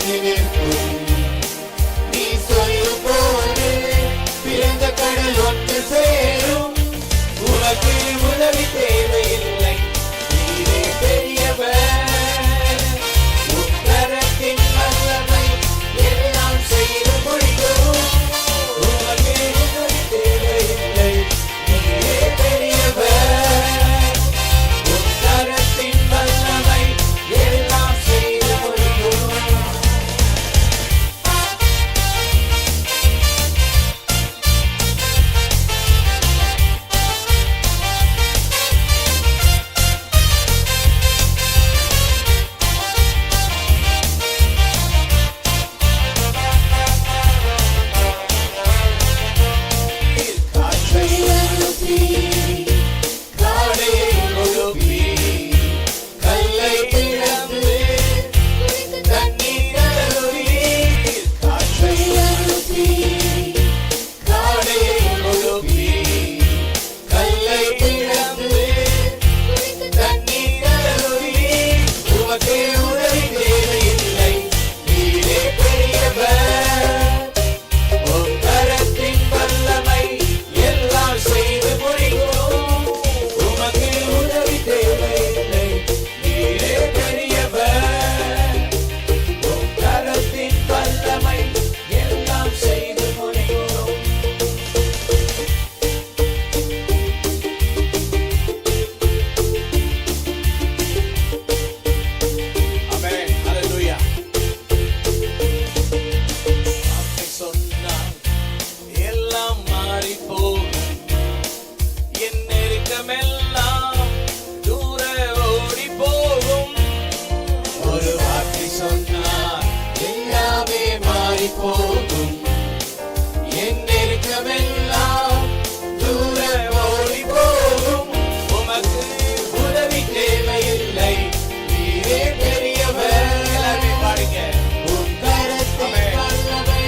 வந்து நிற்கும். நீ சொல்லும் போது பிறந்த கடல் ஒன்று சேரும். உனக்கு உதவி தேவையில்லை, நீரே பெரியவர். உன் கரத்தின் வல்லமை எல்லாம் செய்து முடிக்கும். உனக்கு உதவி தேவையில்லை, நீரே பெரியவர். உன் கரத்தின் வல்லமை எல்லாம் செய்து முடிக்கும். காற்றை அனுப்பி காடையை ஒழுப்பி கல்லை பிளந்து தண்ணீர் அருவி. காற்றை அனுப்பி காடையை ஒழுப்பி கல்லை பிளந்து தண்ணீர் அருவி. உமக்கு உதவி தேவையில்லை, நீரே பெரியவர். உன் கரத்தின் வல்லமை எல்லாம் செய்து முடிக்கும். உமக்கு உதவி தேவையில்லை, நீரே பெரியவர். உன் கரத்தின் வல்லமை எல்லாம் செய்து முடிக்கும். ஆமென், ஹல்லேலூயா. வார்த்தை சொன்னால் எல்லாம் மாறி போகும். என் நெருக்கமெல்லாம் தூர ஓடி போகும். ஒரு வார்த்தை சொன்னால் எல்லாமே மாறி போகும். என் நெருக்கமெல்லாம் தூர ஓடி போகும். உமக்கு உதவி தேவையில்லை, நீரே பெரியவர். எல்லாமே பாடுங்க. உன் கரத்தின் வல்லமை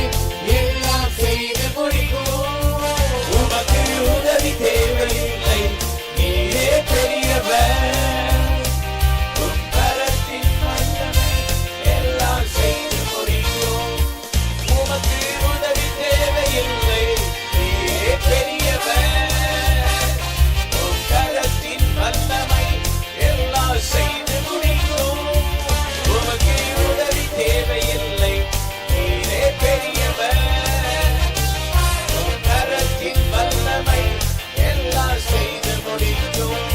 எல்லாம் செய்து முடிக்கும். உமக்கு உதவி தேவையில்லை, நீரே பெரியவர். உன் கரத்தின் வல்லமை எல்லாம் செய்து முடிக்கும். உமக்கு உதவி தேவையில்லை, நீரே பெரியவர். உன் கரத்தின் வல்லமை எல்லாம் செய்து முடிக்கும். உமக்கு உதவி தேவையில்லை, நீரே பெரியவர். உன் கரத்தின் வல்லமை எல்லாம் செய்து முடிக்கும்.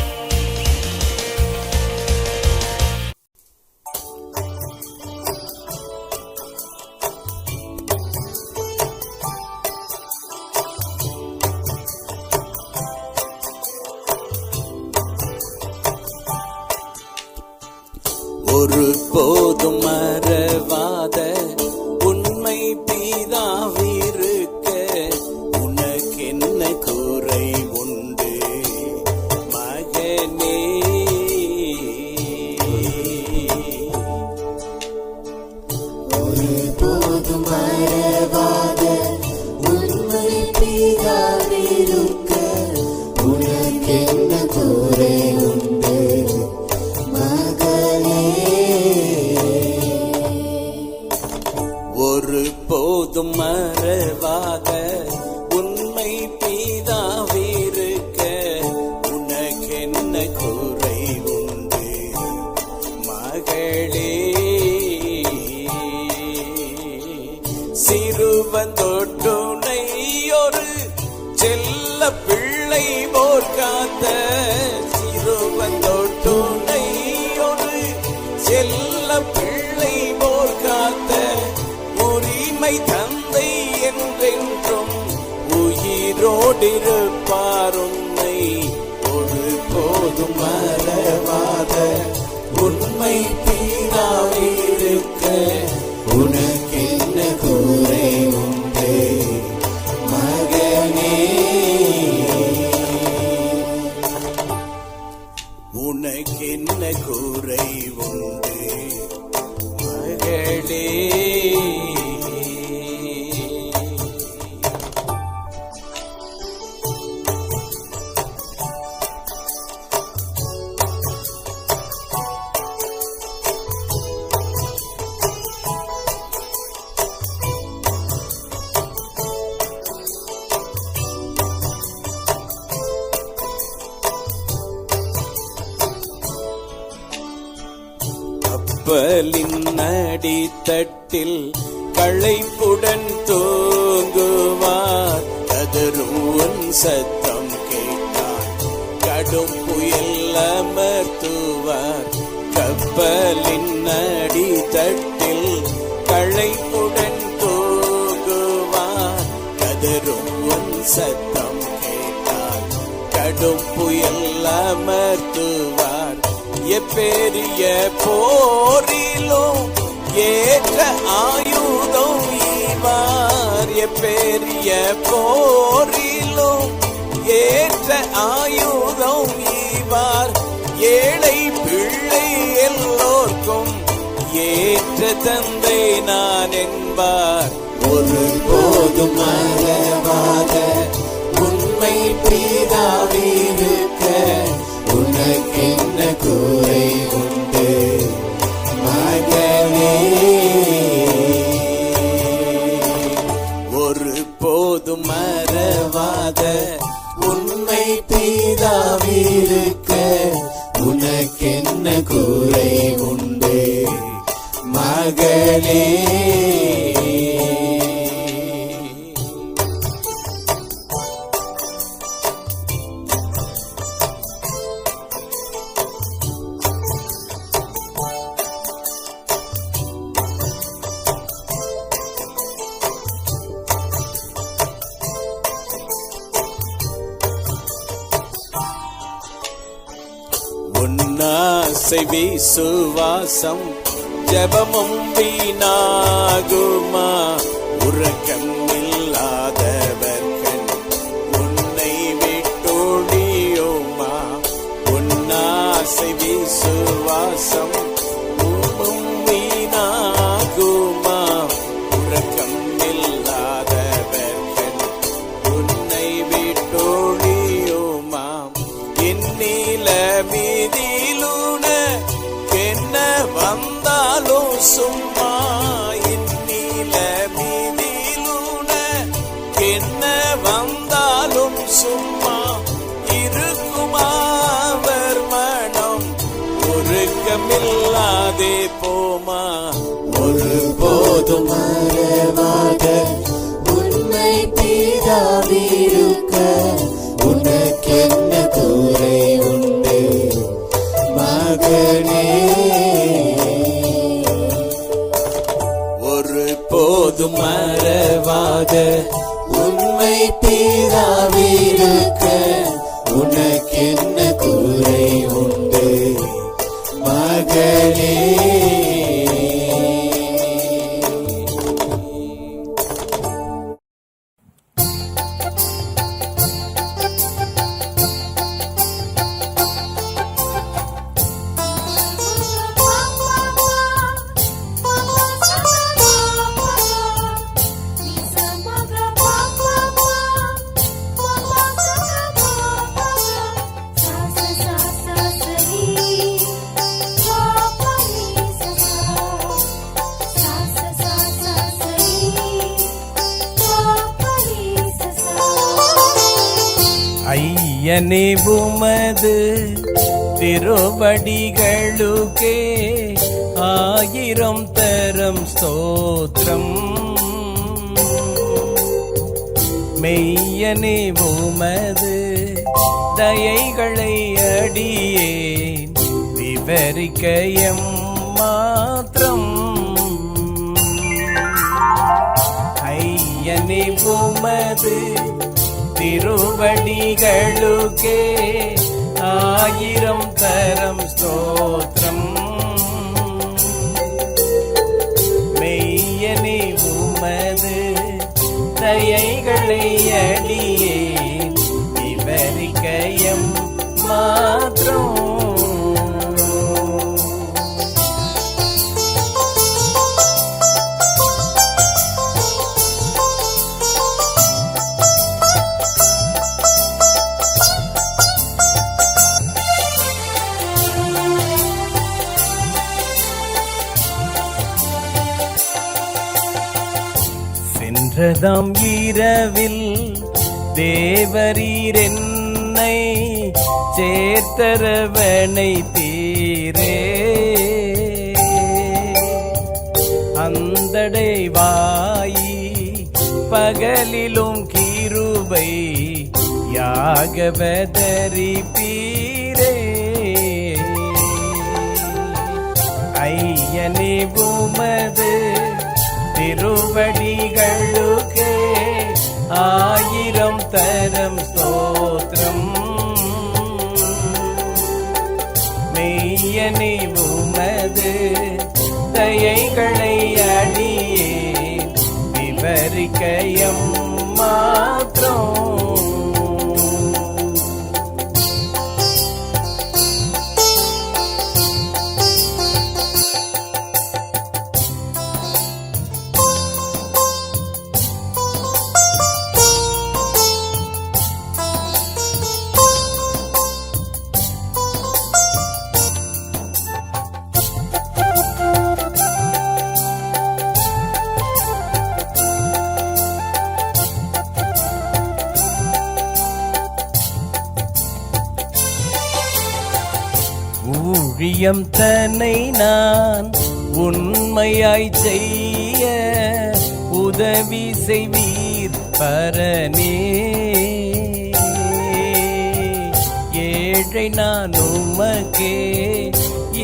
ஒரு போதும் மறவாத உண்மை பிதாவிருக்க உனக்கு என்ன குறை உண்டு மகனே? ஒரு போதும் மறவாத உண்மை பிதாவிருக்க உனக்கென்ன குறை உண்டு மகனே? ஒரு போதும் மறவாத உண்மை பிதாவிருக்க உனக்கென்ன குறை உண்டு மகளே? சிறுவன் தொட்டுனை ஒரு செல்ல பிள்ளை போர் காத்த, சிறுவன் தொட்டுனை ஒரு செல்ல பிள்ளை போர் காத்த உரிமை தந்தை என்றென்றும் உயிரோடிருப்பார் உன்னை ஒரு போதும் மறவாத உண்மை பிதாவிருக்க உனக்கென்ன குறை உண்டு மகனே? உனக்கென்ன குறை உண்டு மகளே? கப்பலின் அடித்தட்டில் களைப்புடன் தூங்குவார். கதறும் சத்தம் கேட்டார், கடும் புயல் அமர்த்துவார். கப்பலின் அடித்தட்டில் களைப்புடன் தூங்குவார். கதறும் சத்தம் கேட்டார், கடும் புயல் அமர்த்துவார். எப்பெரிய போரிலும் ஏற்ற ஆயுதம் ஈவார். எப்பெரிய போரிலும் ஏற்ற ஆயுதம் ஈவார். ஏழை பிள்ளை எல்லோர்க்கும் ஏற்ற தந்தை நான் என்பார். ஒரு போதும் மறவாத உண்மை பிதாவிருக்க உனக்கென்ன குறை உண்டு மகனே. ஒரு போதும் மறவாத உண்மை பிதாவிருக்க உனக்கென்ன குறை உண்டு மகளே. உன்னாசை விசுவாசம் ஜபமும் வீணாகுமா. உறக்கம் இல்லாதவர்கள் உன்னை விட்டொழியுமா. உன்னாசை விசுவாசம் வீணாகுமா. உறக்கம் இல்லாதவர்கள் உன்னை விட்டொழியுமா. என்னில மீதிலுன என்ன வந்தாலும் சும்மா. இன்னில மீதிலுன என்ன வந்தாலும் சும்மா. இருக்குமாவர் மனம் உருக்கமில்லாதே போமா. ஒரு போதும் மறவாத உண்மை பிதாவிருக்க உனக்கென்ன குறை உண்டு மகனே. ஒரு போதும் மறவாத உண்மை பிதாவிருக்க உனக்கென்ன குறை உண்டு மகனே. ஐயனே உமது திருவடிகளுக்கே ஆயிரம் தரம் ஸ்தோத்திரம். மெய்யனே உமது தயைகளை அடியேன் விவரிக்க மாத்திரம். ஐயனே உமது திருவடிகளுக்கே ஆயிரம் தரம் ஸ்தோத்திரம். மெய்யனே உமது தயைகளை அடியேன் விவரிக்க மாத்திரம். சென்றதாம் இரவில் தேவரீர் என்னை சேர்த்தரவனை தீரே. அடைவாயி பகலிலும் கிருபை யாகவதரிப்பீரே. ஐயனே உமது திருவடிகளுக்கே ஆயிரம் தரம் ஸ்தோத்திரம். மெய்யனே உமது தயைகளை அடியே விவரிக்கயம் மாத்திரம். ஊழியம் தன்னை நான் உண்மையாய் செய்ய உதவி செய்வீர் பரனே. ஏழை நான் உமக்கே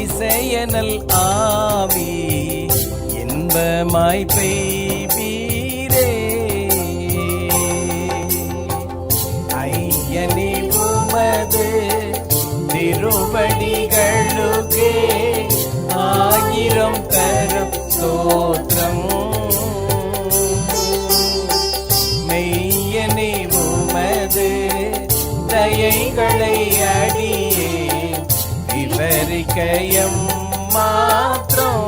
இசையனல் ஆவி இன்பமாய் பெய்வீரே. ஐயனே உமது திருவடிகளுக்கே ஆயிரம் தரம் ஸ்தோத்திரம். மெய்யனே உமது தயைகளை அடியே விவரிக்கயம் மாத்திரம்.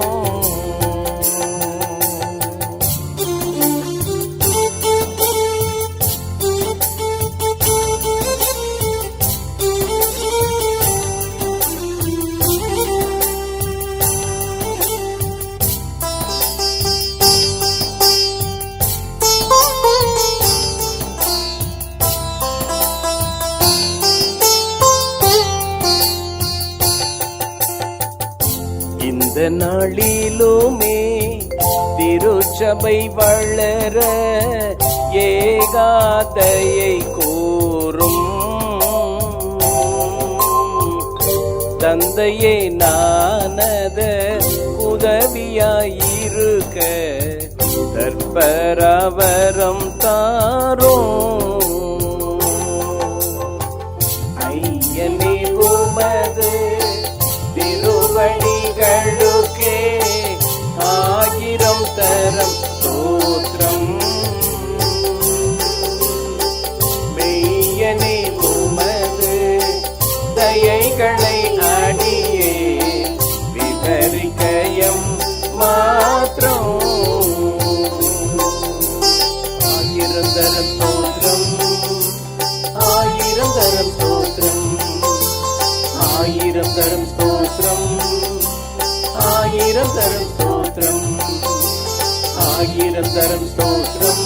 இந்த நாளிலுமே திருச்சபை வளர ஏகாதையை கூறும் தந்தையே நானத உதவியாயிருக்க தற்பரவரம் தாரும். ஐயனே உமது திருவடிகளுக்கே ஆயிரம் தரம் ஸ்தோத்திரம். மெய்யனே உமது தயைகளை அடியே விவரிக்கயம் மாத்திரம். ஆயிரம் தரம் ஸ்தோத்திரம், ஆயிரம் தரம் ஸ்தோத்திரம், ஆயிரம் தரம் ஸ்தோத்திரம், ஆயிரம் தரம் ஸ்தோத்திரம், ஆயிரம் தரம் ஸ்தோத்திரம்,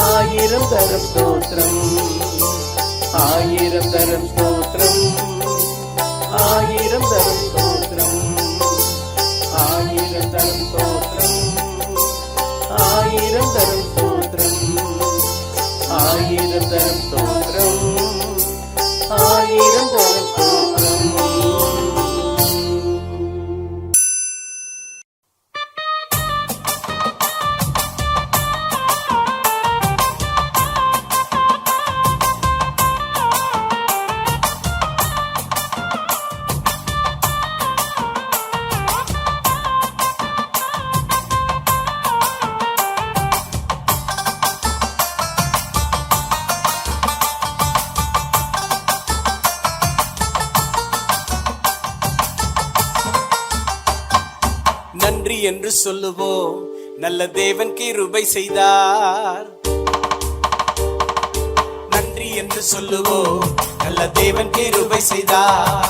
ஆயிரம் தரம் ஸ்தோத்திரம், ஆயிரம் தரம் ஸ்தோத்திரம், ஆயிரம் தரம் ஸ்தோத்திரம், ஆயிரம் தரம் ஸ்தோத்திரம், ஆயிரம் தரம் ஸ்தோத்திரம், ஆயிரம் தரம் ஸ்தோத்திரம், ஆயிரம் தரம் ஸ்தோத்திரம். நன்றி என்று சொல்லுவோம், நல்ல தேவன் கிருபை செய்தார். நன்றி என்று சொல்லுவோம், நல்ல தேவன் கிருபை செய்தார்.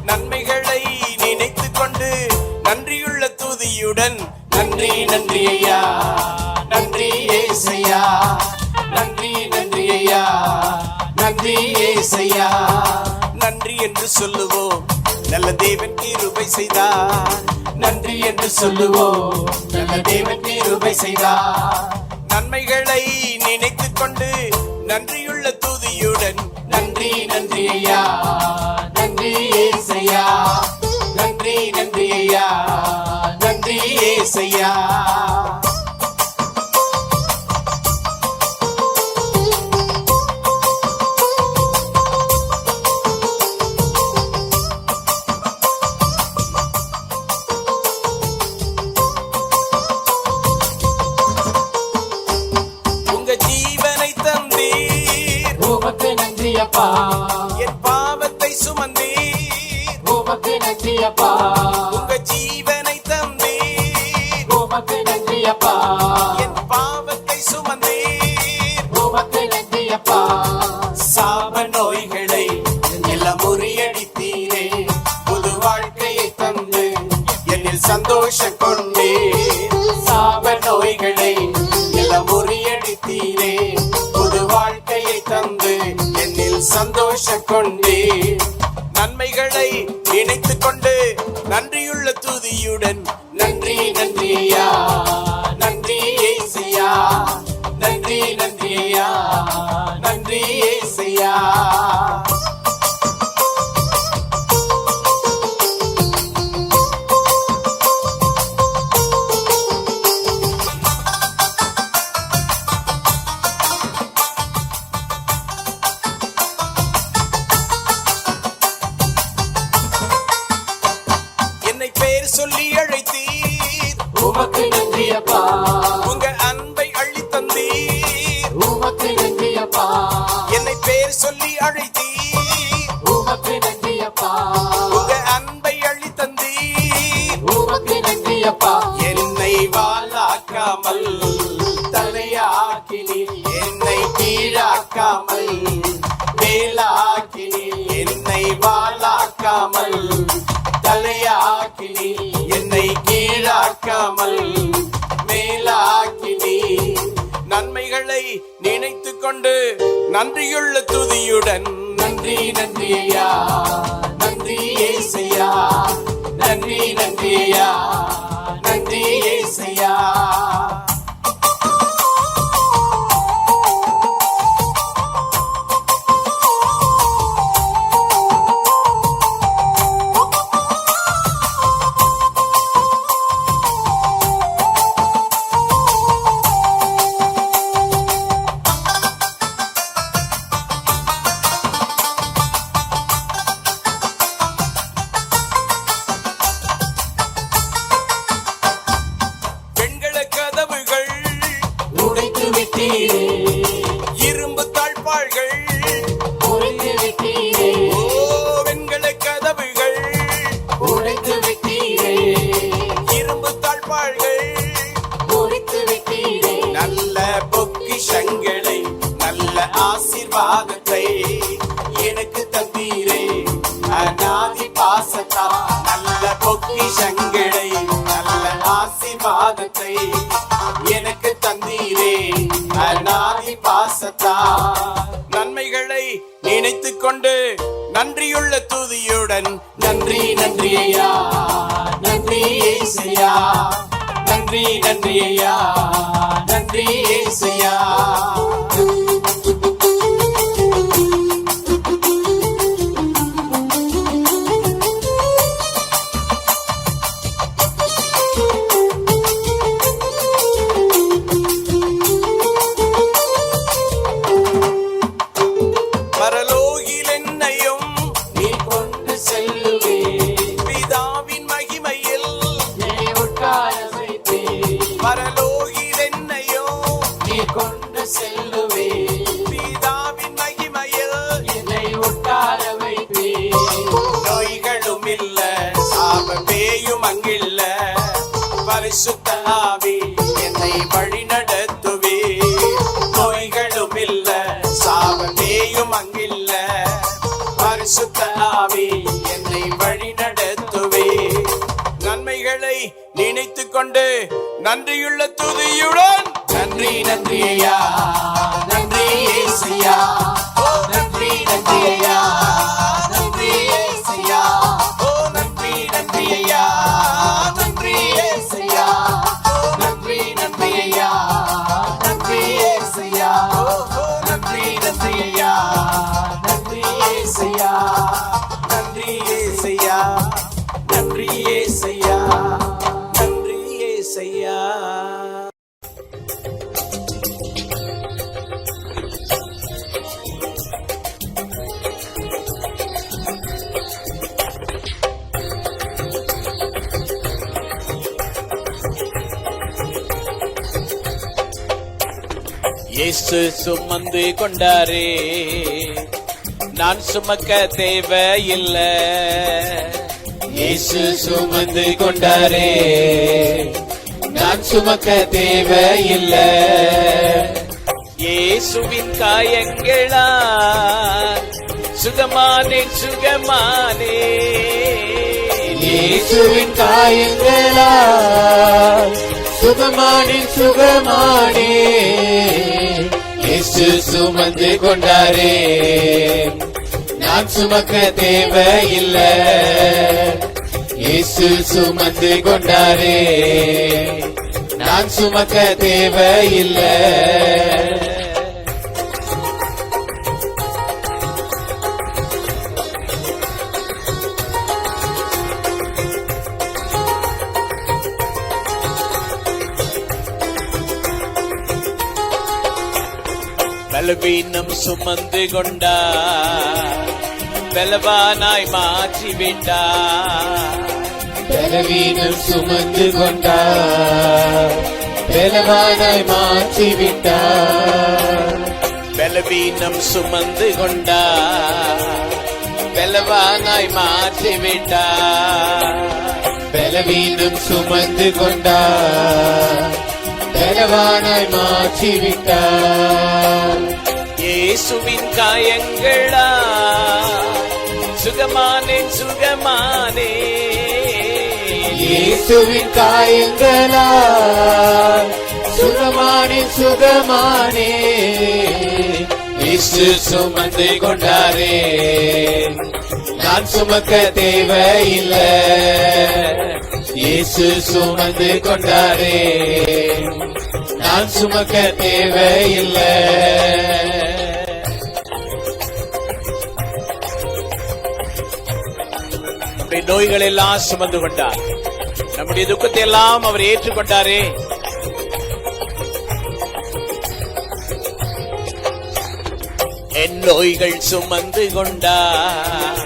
நன்மைகளை நினைத்துக் கொண்டு நன்றியுள்ள துதியுடன் நன்றி நன்றி ஐயா, நன்றி ஏசையா, நன்றி நன்றி ஐயா, நன்றி ஏசையா. நன்றி என்று சொல்லுவோம், நல்ல தேவன் கிருபை செய்தார். நன்றி என்று சொல்லுவோம், நல்ல தேவன் கிருபை செய்தார். நன்மைகளை நினைத்துக் கொண்டு நன்றியுள்ள துதியுடன் நன்றி நன்றி ஐயா, நன்றி ஏசையா, நன்றி நன்றி ஐயா, நன்றி ஏசையா. உங்க ஜீவனை தந்தீர், உமக்கு நன்றி அப்பா, என் பாவத்தை சுமந்தீர். உமக்கு நன்றி அப்பா, உங்க ஜீவனை தந்தீர், உமக்கு நன்றி அப்பா, என் பாவத்தை சுமந்தீர். உமக்கு நன்றி அப்பா. சாப நோய்களை எல்லாம் முறியடித்தீரே, புது வாழ்க்கையை தந்து என்னில் சந்தோஷம் கொண்டே. சாப நோய்களை எல்லாம் முறியடித்தீரே, புது வாழ்க்கையை தந்து என்னில் சந்தோஷம் கொண்டே. நன்மைகளை நினைத்துக் கொண்டு நன்றியுள்ள துதியுடன் நன்றி நன்றி ஐயா, நன்றி ஏசையா, நன்றி நன்றி ஐயா, நன்றி ஏசையா. என்னை பேர் சொல்லி அழைத்தீர், உமக்கு நன்றி அப்பா, உங்க அன்பை அள்ளி தந்தீர். உமக்கு நன்றி அப்பா, என்னை பேர் சொல்லி அழைத்தீர், உமக்கு நன்றி அப்பா, உங்க அன்பை அள்ளி தந்தீர். உமக்கு நன்றி அப்பா. என்னை வாழாக்காமல் தலையாக்கினீர், என்னை கீழாக்காமல் மேலாக்கினீர், என்னை வாழாக்காமல் தலையாக்கினீர், என்னை கீழாக்காமல் மேலாக்கினீர். நன்மைகளை நினைத்துக் கொண்டு நன்றியுள்ள துதியுடன் நன்றி நன்றி ஐயா, நன்றி ஏசையா, நன்றி நன்றி ஐயா, நன்றி ஏசையா. வெண்கல கதவுகள் உடைத்து விட்டீரே, இரும்பு தாழ்பாள்கள், உடைத்து விட்டீரே, ஓ வெண்கல கதவுகள் உடைத்து விட்டீரே, இரும்பு தாழ்பாள்கள், உடைத்து விட்டீரே. நல்ல பொக்கிஷங்களை நல்ல ஆசீர்வாதத்தை எனக்கு தந்தீரே. அநாதி பாசத்தா, நல்ல பொக்கிஷங்களை நல்ல ஆசீர்வாதத்தை எனக்கு தந்தீரே. அநாதி பாசத்தா. நன்மைகளை நினைத்துக் கொண்டு நன்றியுள்ள துதியுடன் நன்றி நன்றி ஐயா, நன்றி ஏசையா, நன்றி நன்றி ஐயா, நன்றி ஏசையா. பரலோகில் என்னையும் நீ கொண்டு செல்லுவே, பிதாவின் மகிமையில் என்னை உட்கார வைத்தே. பரலோகில் என்னையும் நீ கொண்டு செல்லுவே, பிதாவின் மகிமையில் என்னை உட்கார வைத்தே. நோய்களும் இல்ல சாபமேயும் அங்கில்ல, பரிசுத்த ஆவி என்னை வழி நடத்துவே. நோய்களும் இல்ல சாபமேயும் அங்கில்ல, பரிசுத்த ஆவி என்னை வழி நடத்துவே. நன்மைகளை நினைத்துக் கொண்டு நன்றியுள்ள துதியுடன் நன்றி நன்றி ஐயா, நன்றி ஏசையா, நன்றி நன்றி ஐயா, நன்றி ஏசையா, ஏசையா, நன்றி ஏசையா. இயேசு சுமந்து கொண்டாரே, நான் சுமக்க தேவையில்லை. இயேசு சுமந்து கொண்டாரே, நான் சுமக்க தேவையில்லை. இயேசுவின் காயங்களால் சுகமானேன் சுகமானே. இயேசுவின் காயங்களால் சுகமானே சுகமானே. இயேசு சுமந்து கொண்டாரே, நான் சுமக்க தேவையில்லை. இயேசு சுமந்து கொண்டாரே, நான் சுமக்க தேவையில்லை. பலவீனம் சுமந்து கொண்டார், பலவானாய் மாற்றிவிட்டார். பலவீனம் சுமந்து கொண்டார், பலவானாய் மாற்றிவிட்டார். பலவீனம் சுமந்து கொண்டார், பலவானாய் மாற்றிவிட்டார். பலவீனம் சுமந்து கொண்டார், பலவானாய் மாற்றிவிட்டார். இயேசுவின் காயங்களால் சுகமானேன் சுகமானே. இயேசுவின் காயங்களால் சுகமானே சுகமானே. இயேசு சுமந்து கொண்டாரே, நான் சுமக்க தேவையில்லை. இயேசு சுமந்து கொண்டாரே, நான் சுமக்க தேவையில்லை. நம்முடைய நோய்கள் எல்லாம் சுமந்து கொண்டார், நம்முடைய துக்கத்தை எல்லாம் அவர் ஏற்றுக்கொண்டாரே. என் நோய்கள் சுமந்து கொண்டார்,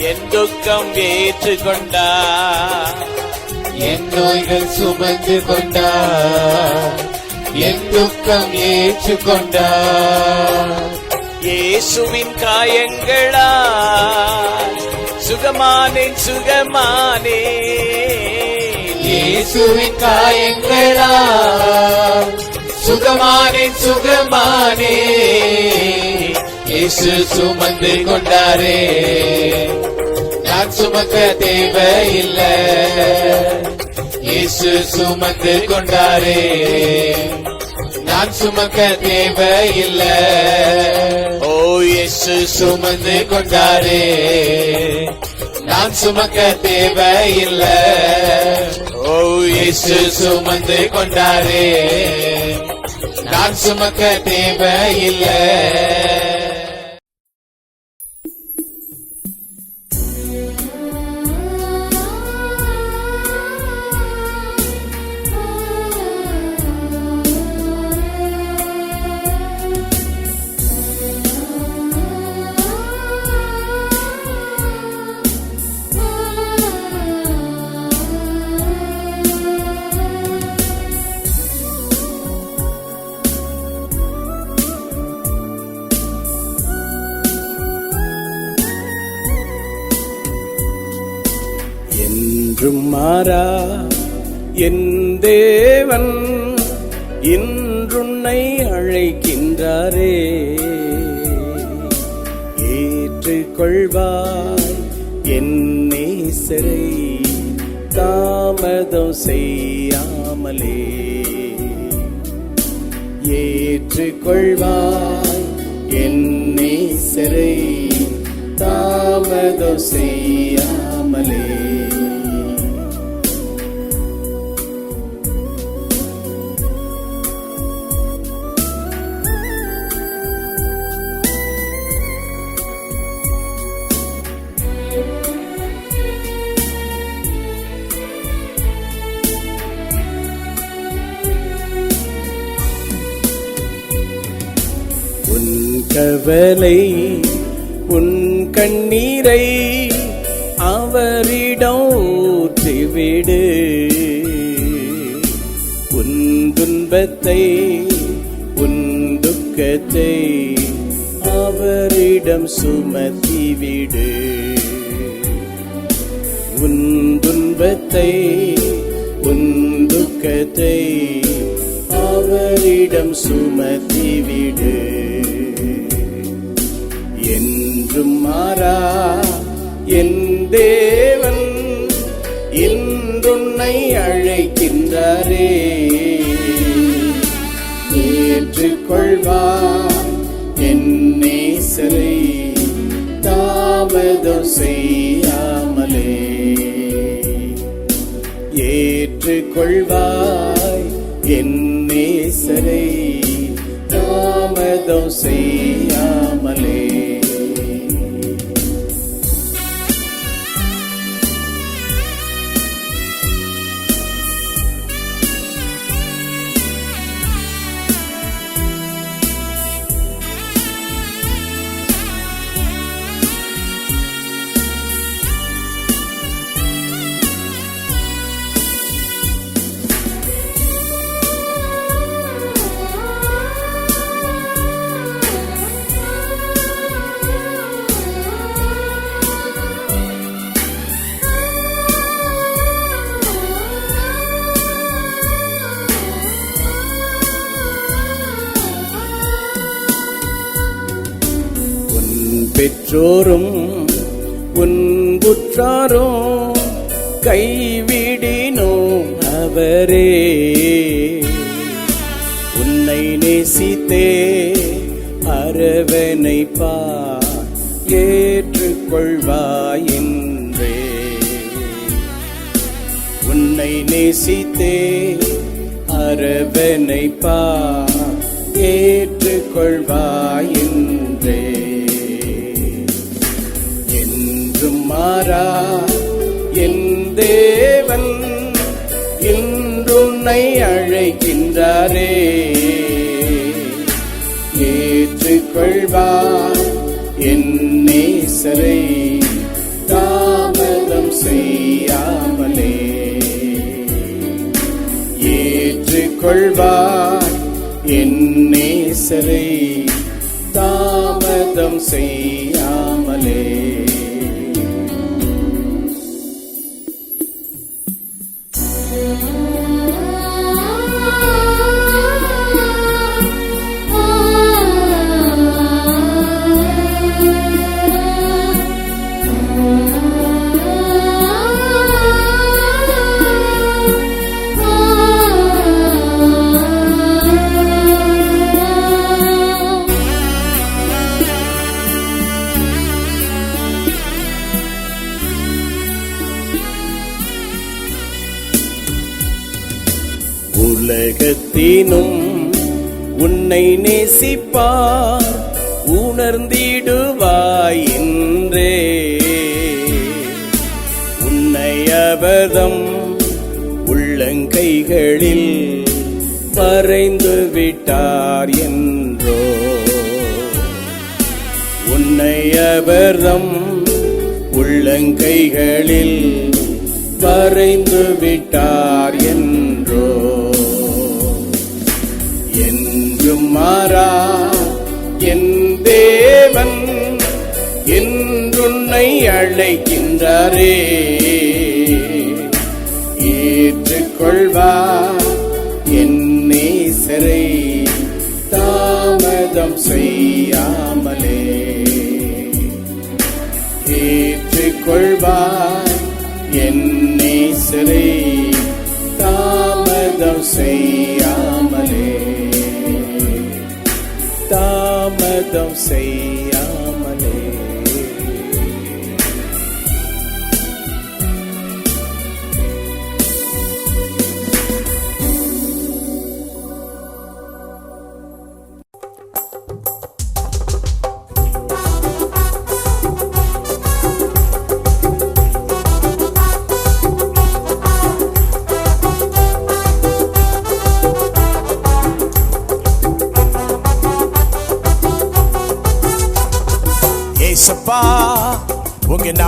என் துக்கம் ஏற்றுக்கொண்டார். என் நோய்கள் சுமந்து கொண்டார், என் துக்கம் ஏற்றுக்கொண்டார். இயேசுவின் காயங்களால் சுகமானேன் சுகமானே. இயேசுவின் காயங்களால் சுகமானே சுகமானே. இயேசு சுமந்து கொண்டாரே, நான் சுமக்க தேவையில்லை. இயேசு சுமந்து கொண்டாரே, நான் சுமக்க தேவையில்லை. ஓ இயேசு சுமந்து கொண்டாரே, நான் சுமக்க தேவையில்லை. ஓ இயேசு சுமந்து கொண்டாரே, நான் சுமக்க தேவையில்லை. என்றும் மாறா என் தேவன் இன்றுன்னை அழைக்கின்றாரே. ஏற்றுக்கொள்வாய் என் நேசரை, தாமதம் செய்யாமலே. ஏற்றுக்கொள்வாய் என் நேசரை, தாமதம் செய்யாமலே. கவலை உன் கண்ணீரை அவரிடம் ஊற்றிவிடு. உன் துன்பத்தை உன் துக்கத்தை அவரிடம் சுமத்திவிடு. உன் துன்பத்தை உன் துக்கத்தை அவரிடம் சுமத்திவிடு. என்றும் மாறா என் தேவன் இன்றுன்னை அழைக்கின்றாரே. ஏற்றுக்கொள்வார் என் நேசரை தாமதம் செய்யாமலே. ஏற்றுக்கொள்வாய் என் நேசரை தாமதம் செய்யாமலே. பெற்றோரும் உன் புற்றாரும் கைவிடினோ அவரே. உன்னை நேசித்தே அரவணைப்பார் ஏற்றுக்கொள்வாய் என்றே. உன்னை நேசித்தே அரவணைப்பார் ஏற்றுக்கொள்வாய் என்றே. மாறா என் தேவன் இன்றுன்னை அழைக்கின்றாரே. ஏற்றுக்கொள்வார் என் நேசரை தாமதம் செய்யாமலே. ஏற்றுக்கொள்வார் என் நேசரை தாமதம் செய்யாமலே. உலகத்தினும் உன்னை நேசிப்பார் உணர்ந்திடுவாய் என்றே. உன்னை அவர்தம் உள்ளங்கைகளில் வரைந்து விட்டார் என்றோ. உன்னை அவர்தம் உள்ளங்கைகளில் வரைந்து விட்டார் என்றோ. என்றும் மாறா என் தேவன் என்றுன்னை அழைக்கின்றாரே. ஏற்றுக்கொள்வார் என் நேசரை தாமதம் செய்யாமலே. ஏற்றுக்கொள்வார் என் நேசரை தாமதம் செய்யாமலே. தாமதம் செய்யாமலே.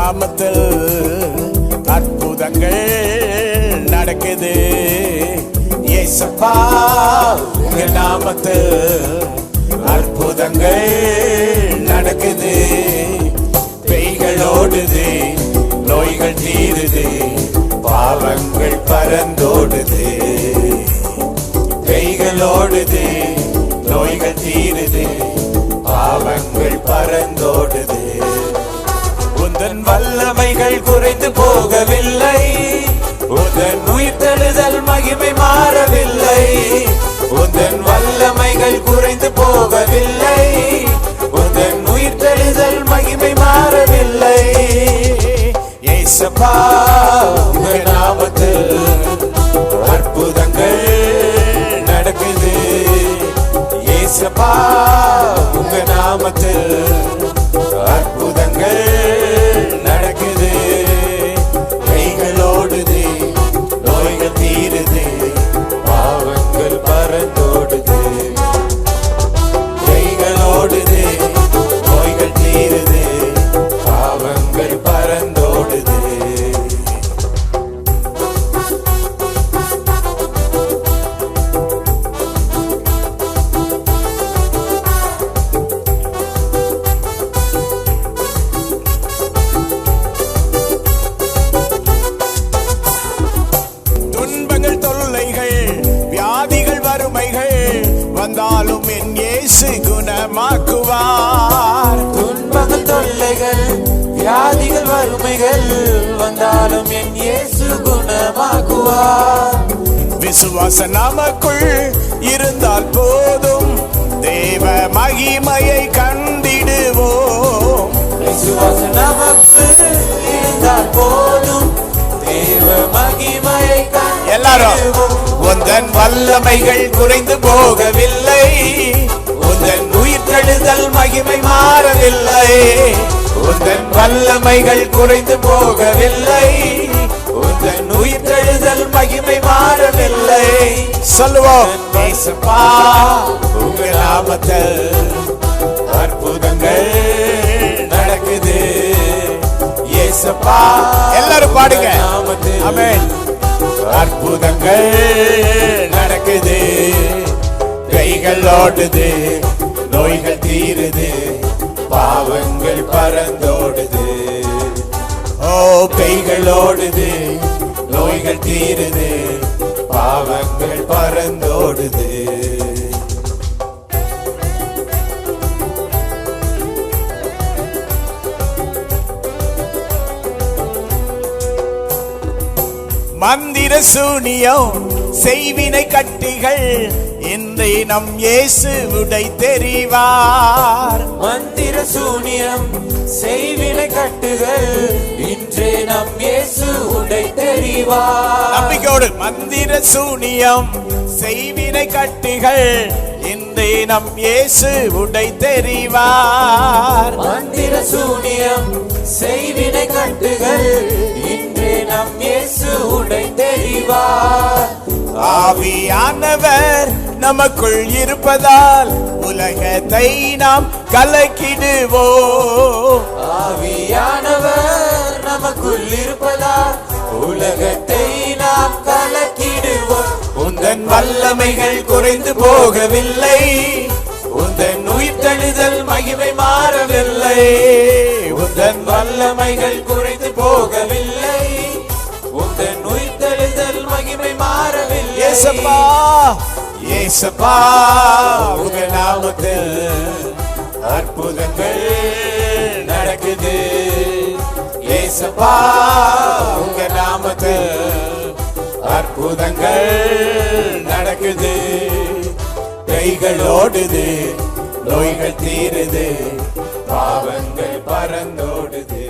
நாமத்தில் அற்புதங்கள் நடக்குது. இயேசப்பா உங்க நாமத்தில் அற்புதங்கள் நடக்குது. பேய்கள் ஓடுது, நோய்கள் தீருது, பாவங்கள் பறந்தோடுது. பேய்கள் ஓடுது, நோய்கள் தீருது, பாவங்கள் பறந்தோடுது. உந்தன் வல்லமைகள் குறைந்து போகவில்லை, உந்தன் உயிர்த்தெழுதல் மகிமை மாறவில்லை. உந்தன் வல்லமைகள் குறைந்து போகவில்லை, உந்தன் உயிர்த்தெழுதல் மகிமை மாறவில்லை. இயேசப்பா உங்க நாமத்தில் அற்புதங்கள் நடக்குது. இயேசப்பா உங்க நாமத்தில் அற்புதங்கள் நடக்குது. கைகள் ஓடுது, நோய்கள் தீருது, பாவங்கள் பறந்தோடுது. கைகள் ஓடுது, நோய்கள் தீருது, பாவங்கள் பறந்தோடுது. துன்பங்கள், தொல்லைகள், வியாதிகள், வறுமைகள் வந்தாலும் என் இயேசு குணமாக்குவார். துன்பங்கள், தொல்லைகள், வியாதிகள், வறுமைகள் வந்தாலும் என் இயேசு குணமாக்குவார். விசுவாச நமக்குள் இருந்தால் போதும், தேவ மகிமையை கண்டிடுவோம். விசுவாசம் நமக்கு இருந்தால் போதும், தேவ மகிமையை எல்லாரும் உந்தன் வல்லமைகள் குறைந்து போகவில்லை, உந்தன் உயிர்த்தெழுதல் மகிமை மாறவில்லை. உந்தன் வல்லமைகள் குறைந்து போகவில்லை, உந்தன் உயிர்த்தெழுதல் மகிமை மாறவில்லை. சொல்லுவோம், இயேசப்பா உங்க நாமத்தில் அற்புதங்கள் நடக்குது. இயேசப்பா எல்லாரும் பாடுங்க. ஆமென். அற்புதங்கள் நடக்குது. கைகள் ஓடுது, நோய்கள் தீருது, பாவங்கள் பறந்தோடுது. ஓ கைகள் ஓடுது, நோய்கள் தீருது, பாவங்கள் பறந்தோடுது. மந்திர சூனியம், செய்வினை கட்டிகள் இன்றை நம் இயேசு உடை தெரிவார். மந்திர சூனியம், செய்வினை கட்டுகள் இன்றே நம் இயேசு உடை தெரிவார். நம்பிக்கையோடு மந்திர சூனியம், செய்வினை கட்டிகள் இன்றே நம் இயேசு உடை தெரிவார். மந்திர சூனியம், செய்வினை கட்டுகள் இன்றே நம் இயேசு உடை தெரிவார். ஆவியானவர் நமக்குள் இருப்பதால் உலகத்தை நாம் கலக்கிடுவோம். ஆவியானவர் நமக்குள் இருப்பதால் உலகத்தை நாம் கலக்கிடுவோம். உந்தன் வல்லமைகள் குறைந்து போகவில்லை, உந்தன் உயிர்த்தெழுதல் மகிமை மாறவில்லை. உந்தன் வல்லமைகள் குறைந்து போகவில்லை, உந்தன் உயிர்த்தெழுதல் மகிமை மாறவில்லை. இயேசப்பா இயேசப்பா உங்க நாமத்தில் அற்புதங்கள் நடக்குது. இயேசப்பா உங்க நாமத்தில் அற்புதங்கள் நடக்குது. கைகள் ஓடுது, நோய்கள் தீருது, பாவங்கள் பறந்தோடுது.